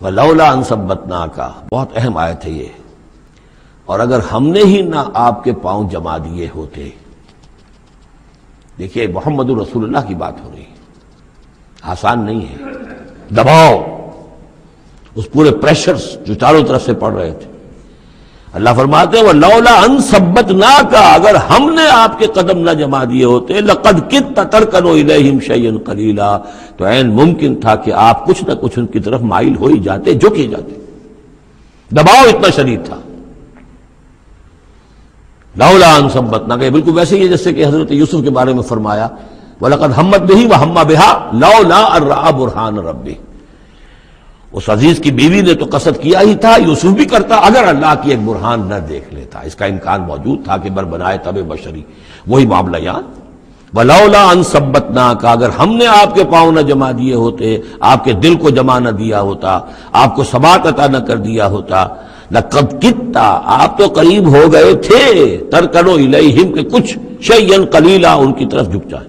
وَلَوْلَا أَن ثَبَّتْنَاكَ، بہت اہم آیت ہے یہ، اور اگر ہم نے ہی نہ آپ کے پاؤں جما دیے ہوتے۔ دیکھیے محمد رسول اللہ کی بات ہو رہی ہے، آسان نہیں ہے، دباؤ، اس پورے پریشرز جو چاروں طرف سے پڑ رہے تھے۔ اللہ فرماتے ہیں وَلَوْلَا أَن ثَبَّتْنَاكَ، اگر ہم نے آپ کے قدم نہ جما دیے ہوتے، لَقَدْ كِدتَّ تَرْكَنُ إِلَيْهِمْ شَيْئًا قَلِيلًا، تو عین ممکن تھا کہ آپ کچھ نہ کچھ ان کی طرف مائل ہو ہی جاتے، جھک ہی جاتے، دباؤ اتنا شدید تھا۔ لولا ان ثبتناک، بالکل ویسے ہی جیسے کہ حضرت یوسف کے بارے میں فرمایا وَلَقَدْ هَمَّتْ بِهِ وَهَمَّ بِهَا لَوْلَا أَن رَأَىٰ بُرْهَانَ رَبِّهِ، اس عزیز کی بیوی نے تو قصد کیا ہی تھا، یوسف بھی کرتا اگر اللہ کی ایک برہان نہ دیکھ لیتا، اس کا امکان موجود تھا کہ بربنائے تب بشری، وہی معاملہ یہاں وَلَوْلَا أَن ثَبَّتْنَاكَ، اگر ہم نے آپ کے پاؤں نہ جما دیے ہوتے، آپ کے دل کو جما نہ دیا ہوتا، آپ کو ثبات عطا نہ کر دیا ہوتا، لَقَدْ كِدتَّ، آپ تو قریب ہو گئے تھے، تَرْكَنُ إِلَيْهِمْ کہ کچھ شَيْئًا قَلِيلًا ان کی طرف جھک جائے۔